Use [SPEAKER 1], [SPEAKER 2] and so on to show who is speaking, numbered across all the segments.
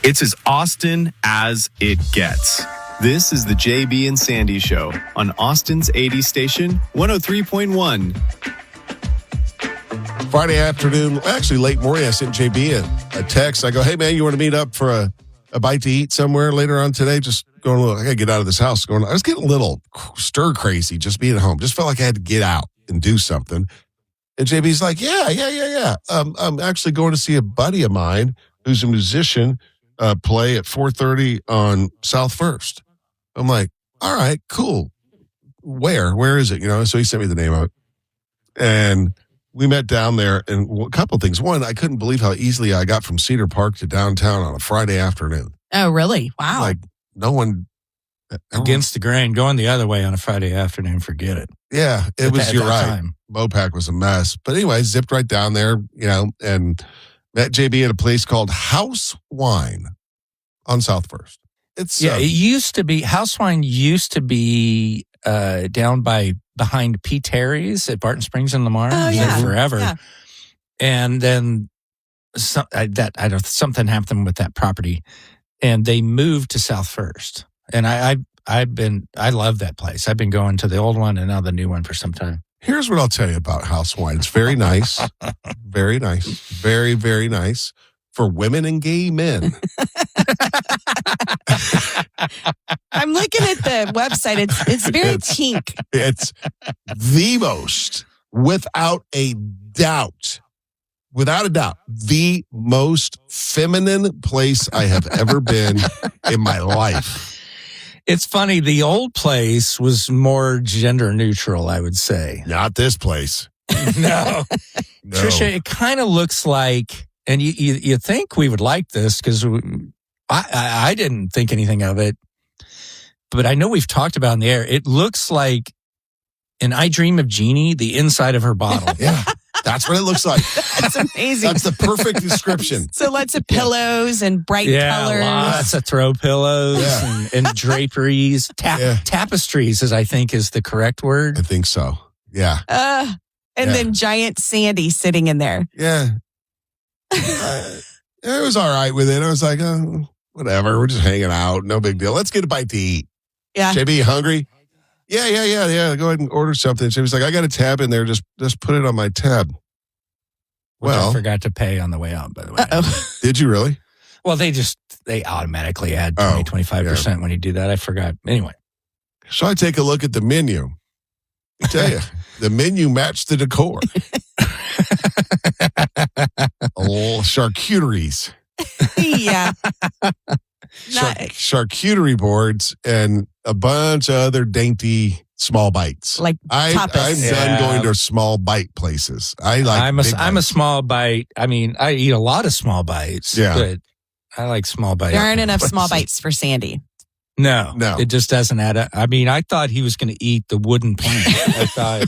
[SPEAKER 1] It's as Austin as it gets. This is the JB and Sandy Show on Austin's 80 station, 103.1.
[SPEAKER 2] Friday afternoon, actually late morning, I sent JB a text. I go, hey, man, you want to meet up for a bite to eat somewhere later on today? Just going a little, I got to get out of this house. I was getting a little stir crazy just being at home. Just felt like I had to get out and do something. And JB's like, yeah. I'm actually going to see a buddy of mine who's a musician play at 4:30 on South First. I'm like, all right, cool. Where is it? So he sent me the name of it. And we met down there, and a couple of things. One, I couldn't believe how easily I got from Cedar Park to downtown on a Friday afternoon.
[SPEAKER 3] Oh, really? Wow.
[SPEAKER 2] Like, no one...
[SPEAKER 4] Against the grain, going the other way on a Friday afternoon, forget it.
[SPEAKER 2] Yeah, you're right. Mopac was a mess. But anyway, zipped right down there, and met JB at a place called House Wine on South First.
[SPEAKER 4] It used to be, House Wine used to be down behind P. Terry's at Barton Springs and Lamar.
[SPEAKER 3] Oh, yeah.
[SPEAKER 4] Forever.
[SPEAKER 3] Yeah.
[SPEAKER 4] And then something happened with that property, and they moved to South First. And I love that place. I've been going to the old one and now the new one for some time.
[SPEAKER 2] Here's what I'll tell you about House Wine. It's very nice. Very nice. Very, very nice for women and gay men.
[SPEAKER 3] I'm looking at the website. It's very pink.
[SPEAKER 2] It's the most, without a doubt, the most feminine place I have ever been in my life.
[SPEAKER 4] It's funny. The old place was more gender neutral, I would say.
[SPEAKER 2] Not this place.
[SPEAKER 4] No. Trisha, it kind of looks like, and you think we would like this because I didn't think anything of it, but I know we've talked about in the air. It looks like an I Dream of Jeannie, the inside of her bottle.
[SPEAKER 2] Yeah. That's what it looks like.
[SPEAKER 3] That's amazing.
[SPEAKER 2] That's the perfect description.
[SPEAKER 3] So lots of pillows and bright colors.
[SPEAKER 4] Lots of throw pillows and draperies. Tapestries, I think, is the correct word.
[SPEAKER 2] I think so. Yeah.
[SPEAKER 3] And then giant Sandy sitting in there.
[SPEAKER 2] Yeah. It was all right with it. I was like, whatever. We're just hanging out. No big deal. Let's get a bite to eat.
[SPEAKER 3] Yeah.
[SPEAKER 2] JB, you hungry? Yeah. Go ahead and order something. She was like, I got a tab in there. Just put it on my tab.
[SPEAKER 4] Well, I forgot to pay on the way out, by the way.
[SPEAKER 3] Uh-oh.
[SPEAKER 2] Did you really?
[SPEAKER 4] Well, they automatically add 25% when you do that. I forgot. Anyway.
[SPEAKER 2] So I take a look at the menu. I tell you, the menu matched the decor. Oh, charcuteries.
[SPEAKER 3] Yeah.
[SPEAKER 2] Charcuterie boards and a bunch of other dainty small bites.
[SPEAKER 3] Like tapas.
[SPEAKER 2] I'm done going to small bite places.
[SPEAKER 4] I'm a small bite. I mean, I eat a lot of small bites.
[SPEAKER 2] Yeah.
[SPEAKER 4] But I like small bites.
[SPEAKER 3] There aren't enough small bites for Sandy.
[SPEAKER 4] No. It just doesn't add up. I mean, I thought he was going to eat the wooden plank. I thought.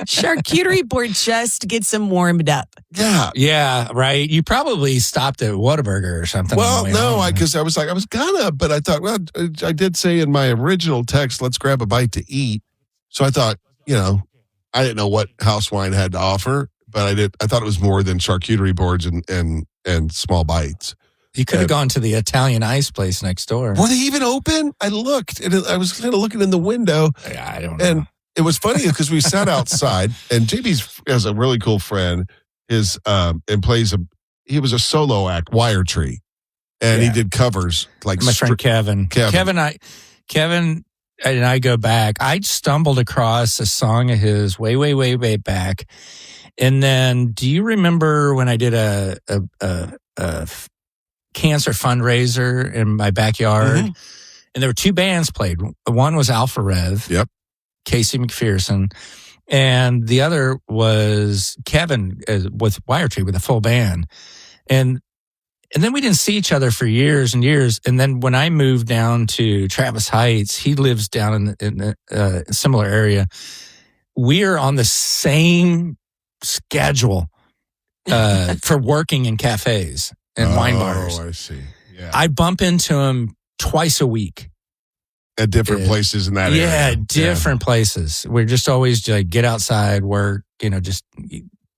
[SPEAKER 3] Charcuterie board just gets him warmed up.
[SPEAKER 2] Yeah,
[SPEAKER 4] right. You probably stopped at Whataburger or something.
[SPEAKER 2] Well, no, because I was gonna, but I thought, well, I did say in my original text, let's grab a bite to eat. So I thought, I didn't know what House Wine had to offer, but I thought it was more than charcuterie boards and small bites.
[SPEAKER 4] You could have gone to the Italian ice place next door.
[SPEAKER 2] Were they even open? I looked, and I was kind of looking in the window.
[SPEAKER 4] Yeah, I don't know.
[SPEAKER 2] And it was funny because we sat outside, and JB has a really cool friend. He was a solo act, Wire Tree, and he did covers like
[SPEAKER 4] my friend Kevin. Kevin and I go back. I stumbled across a song of his way back, and then do you remember when I did a cancer fundraiser in my backyard? Mm-hmm. And there were two bands played. One was Alpha Rev.
[SPEAKER 2] Yep.
[SPEAKER 4] Casey McPherson. And the other was Kevin with Wire Tree with a full band. And then we didn't see each other for years and years. And then when I moved down to Travis Heights, he lives down in a similar area. We are on the same schedule for working in cafes and wine bars.
[SPEAKER 2] Oh, I see. Yeah.
[SPEAKER 4] I bump into him twice a week.
[SPEAKER 2] At different places in that area.
[SPEAKER 4] Yeah, different places. We're just always like get outside, work, just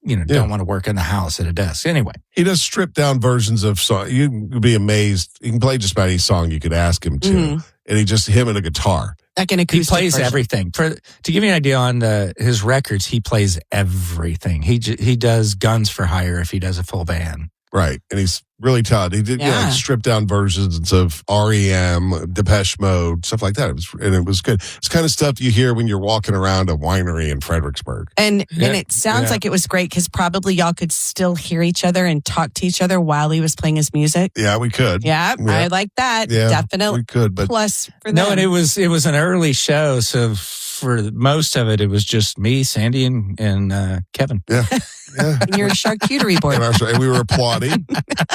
[SPEAKER 4] don't want to work in the house at a desk. Anyway.
[SPEAKER 2] He does stripped down versions of songs. You'd be amazed. He can play just about any song you could ask him to. And him and a guitar.
[SPEAKER 3] Like an acoustic
[SPEAKER 4] He plays
[SPEAKER 3] version.
[SPEAKER 4] everything. To give you an idea on his records, he plays everything. He does Guns for Hire if he does a full band.
[SPEAKER 2] Right. And he's really talented. He did stripped down versions of REM, Depeche Mode, stuff like that. It was good. It's kind of stuff you hear when you're walking around a winery in Fredericksburg.
[SPEAKER 3] And it sounds like it was great because probably y'all could still hear each other and talk to each other while he was playing his music.
[SPEAKER 2] Yeah, we could.
[SPEAKER 3] Yeah. I like that.
[SPEAKER 2] Yeah,
[SPEAKER 3] definitely.
[SPEAKER 2] we could. But
[SPEAKER 3] plus for them.
[SPEAKER 4] No, and it was an early show, so for most of it was just me, Sandy, and Kevin.
[SPEAKER 2] Yeah.
[SPEAKER 3] And your charcuterie board.
[SPEAKER 2] And we were applauding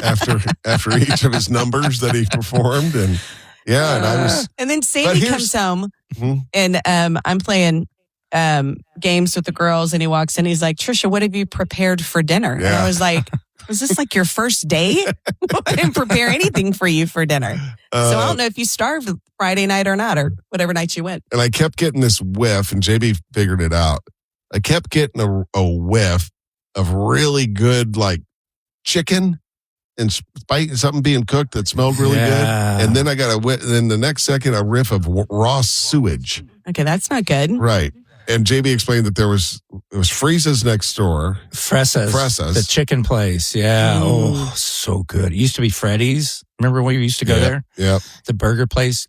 [SPEAKER 2] after each of his numbers that he performed. And and I was.
[SPEAKER 3] And then Sandy comes home and I'm playing games with the girls and he walks in. He's like, Trisha, what have you prepared for dinner? And I was like, was this like your first date? I didn't prepare anything for you for dinner. So I don't know if you starved Friday night or not, or whatever night you went.
[SPEAKER 2] And I kept getting this whiff, and JB figured it out. I kept getting a whiff of really good, like, chicken and something being cooked that smelled really good. And then I got then the next second, a whiff of raw sewage.
[SPEAKER 3] Okay, that's not good.
[SPEAKER 2] Right. And JB explained that it was Frieza's next door.
[SPEAKER 4] Fressa's. The chicken place. Yeah. Oh, so good. It used to be Freddy's. Remember when we used to go there?
[SPEAKER 2] Yeah.
[SPEAKER 4] The burger place.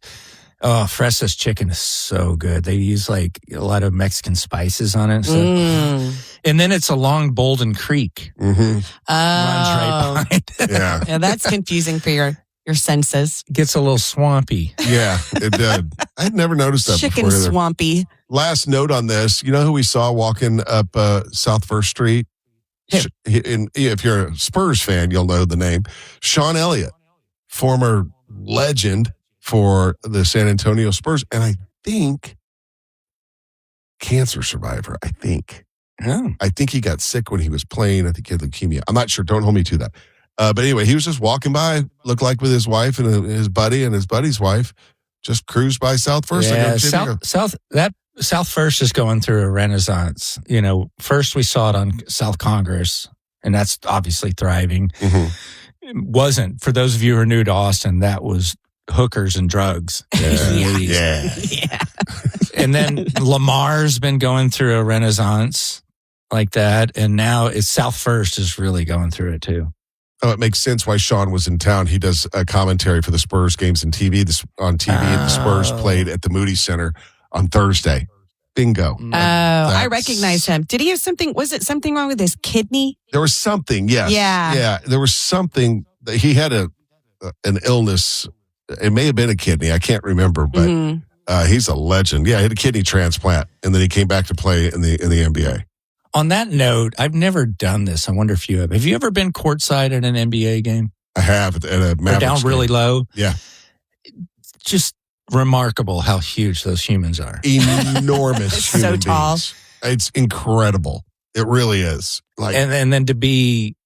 [SPEAKER 4] Oh, Fressa's chicken is so good. They use like a lot of Mexican spices on it. So. And then it's along Bolden Creek.
[SPEAKER 2] Mm-hmm.
[SPEAKER 4] Runs right behind.
[SPEAKER 2] Yeah.
[SPEAKER 3] That's confusing for your senses.
[SPEAKER 4] Gets a little swampy.
[SPEAKER 2] Yeah, it did. I had never noticed that
[SPEAKER 3] Chicken
[SPEAKER 2] before either.
[SPEAKER 3] swampy.
[SPEAKER 2] Last note on this, you know who we saw walking up South First Street? If you're a Spurs fan, you'll know the name. Sean Elliott, former legend for the San Antonio Spurs, and I think cancer survivor, I think.
[SPEAKER 4] Oh.
[SPEAKER 2] I think he got sick when he was playing. I think he had leukemia. I'm not sure. Don't hold me to that. But anyway, he was just walking by, looked like with his wife and his buddy and his buddy's wife, just cruised by South First.
[SPEAKER 4] Yeah, South First is going through a renaissance. You know, first we saw it on South Congress, and that's obviously thriving.
[SPEAKER 2] Mm-hmm.
[SPEAKER 4] It wasn't. For those of you who are new to Austin, that was hookers and drugs.
[SPEAKER 2] Yeah.
[SPEAKER 4] And then Lamar's been going through a renaissance like that, and now it's South First is really going through it too.
[SPEAKER 2] Oh, it makes sense why Sean was in town. He does a commentary for the Spurs games on TV. The Spurs played at the Moody Center on Thursday. Bingo.
[SPEAKER 3] Oh, I recognize him. Did he have something? Was it something wrong with his kidney?
[SPEAKER 2] There was something, yes. Yeah. There was something. He had an illness. It may have been a kidney. I can't remember, but he's a legend. Yeah, he had a kidney transplant, and then he came back to play in the NBA.
[SPEAKER 4] On that note, I've never done this. I wonder if you have. Have you ever been courtside at an NBA game?
[SPEAKER 2] I have at a Mavericks
[SPEAKER 4] or down really
[SPEAKER 2] game.
[SPEAKER 4] low?
[SPEAKER 2] Yeah.
[SPEAKER 4] Just remarkable how huge those humans are.
[SPEAKER 2] Enormous human
[SPEAKER 3] so tall.
[SPEAKER 2] beings. It's incredible. It really is. Like,
[SPEAKER 4] and then to be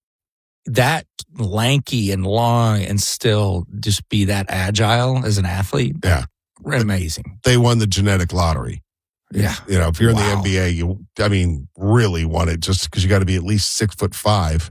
[SPEAKER 4] that lanky and long and still just be that agile as an athlete.
[SPEAKER 2] Yeah.
[SPEAKER 4] Amazing.
[SPEAKER 2] They won the genetic lottery.
[SPEAKER 4] Yeah.
[SPEAKER 2] You know, if you're in the NBA, really want it just because you got to be at least 6'5",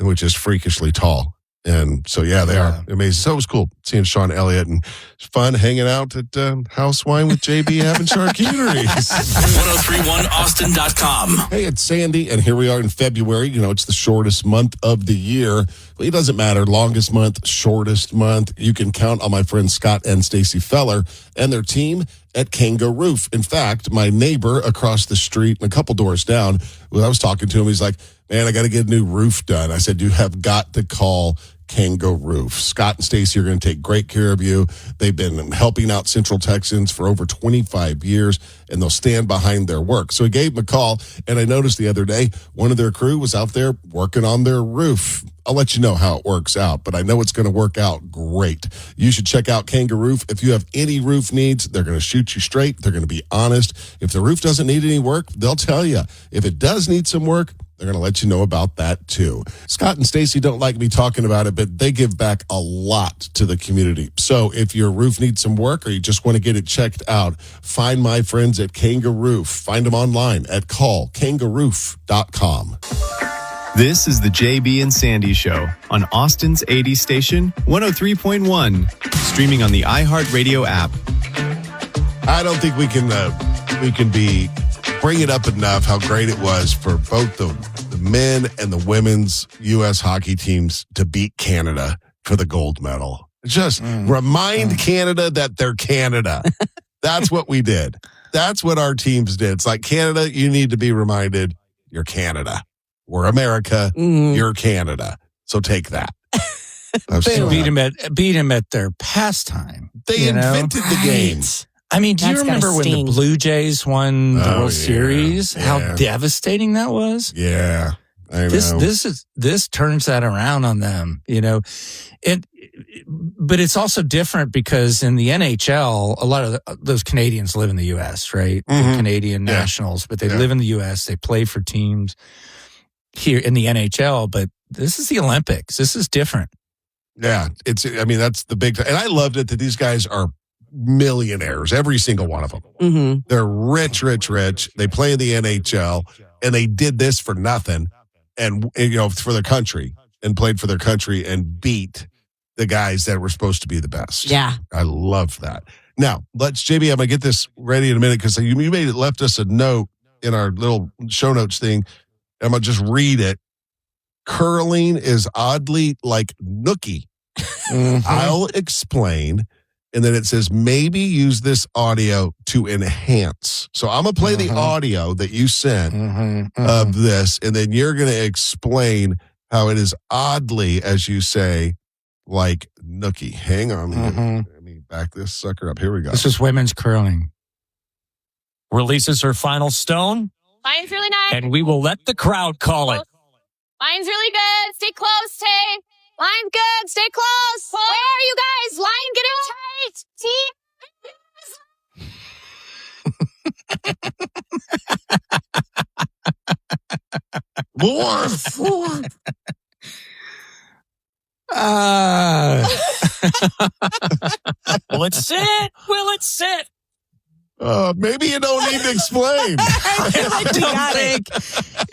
[SPEAKER 2] which is freakishly tall. And so, they are amazing. So it was cool seeing Sean Elliott, and it's fun hanging out at House Wine with JB having charcuteries.
[SPEAKER 5] 1031austin.com.
[SPEAKER 2] Hey, it's Sandy, and here we are in February. You know, it's the shortest month of the year. But it doesn't matter. Longest month, shortest month. You can count on my friends Scott and Stacy Feller and their team at Kanga Roof. In fact, my neighbor across the street and a couple doors down, when I was talking to him, he's like, man, I got to get a new roof done. I said, you have got to call Kanga Roof. Scott and Stacy are going to take great care of you. They've been helping out Central Texans for over 25 years, and they'll stand behind their work. So he gave them a call, and I noticed the other day, one of their crew was out there working on their roof. I'll let you know how it works out, but I know it's going to work out great. You should check out Kanga Roof. If you have any roof needs, they're going to shoot you straight. They're going to be honest. If the roof doesn't need any work, they'll tell you. If it does need some work, They're going to let you know about that too. Scott and Stacy don't like me talking about it, but they give back a lot to the community. So if your roof needs some work or you just want to get it checked out, find my friends at Kangaroo. Find them online at callkangaroof.com.
[SPEAKER 1] This is the JB and Sandy Show on Austin's 80 station, 103.1, streaming on the iHeartRadio app.
[SPEAKER 2] I don't think we can bring it up enough how great it was for both the men and the women's U.S. hockey teams to beat Canada for the gold medal. Just remind Canada that they're Canada. That's what we did. That's what our teams did. It's like, Canada, you need to be reminded you're Canada. We're America. You're Canada. So take that.
[SPEAKER 4] They beat him at their pastime.
[SPEAKER 2] They invented the game.
[SPEAKER 4] I mean, do you remember when the Blue Jays won the World Series?
[SPEAKER 2] Yeah.
[SPEAKER 4] How devastating that was?
[SPEAKER 2] Yeah, I know.
[SPEAKER 4] This turns that around on them, but it's also different because in the NHL, a lot of those Canadians live in the U.S., right? They're Canadian nationals, but they live in the U.S. They play for teams here in the NHL, but this is the Olympics. This is different.
[SPEAKER 2] Yeah, that's the big thing. And I loved it that these guys are millionaires, every single one of them. Mm-hmm. They're rich. They play in the NHL, and they did this for nothing, and for their country, and played for their country and beat the guys that were supposed to be the best.
[SPEAKER 3] Yeah,
[SPEAKER 2] I love that. Now, JB, I'm gonna get this ready in a minute because you left us a note in our little show notes thing. I'm gonna just read it. Curling is oddly like nookie. I'll explain. And then it says, maybe use this audio to enhance. So I'm going to play the audio that you sent of this, and then you're going to explain how it is oddly, as you say, like nookie. Hang on. Let me back this sucker up. Here we go.
[SPEAKER 4] This is women's curling.
[SPEAKER 5] Releases her final stone.
[SPEAKER 6] Mine's really nice.
[SPEAKER 5] And we will let the crowd call it.
[SPEAKER 6] Mine's really good. Stay close, Tay. Line's good. Stay close. Where are you guys? Line getting tight.
[SPEAKER 2] More.
[SPEAKER 5] Will it sit? Will it sit?
[SPEAKER 2] Maybe you don't need to explain.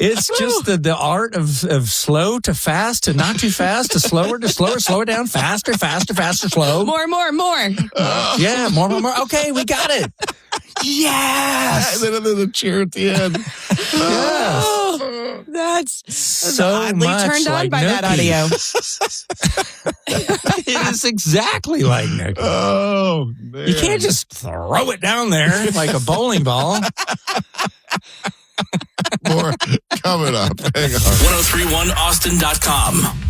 [SPEAKER 4] It's just the art of slow to fast to not too fast to slower, slow it down, faster, slow.
[SPEAKER 3] More.
[SPEAKER 4] Yeah, more. Okay, we got it. Yes.
[SPEAKER 2] And then the cheer at the end.
[SPEAKER 4] Yes.
[SPEAKER 3] Oh, that's
[SPEAKER 4] so
[SPEAKER 3] oddly
[SPEAKER 4] much
[SPEAKER 3] turned on
[SPEAKER 4] like
[SPEAKER 3] by that
[SPEAKER 4] nookie.
[SPEAKER 3] audio.
[SPEAKER 4] It is exactly like nookie.
[SPEAKER 2] Oh, man.
[SPEAKER 4] You can't just throw it down there like a bowling ball.
[SPEAKER 2] More coming up. Hang on.
[SPEAKER 7] 1031austin.com.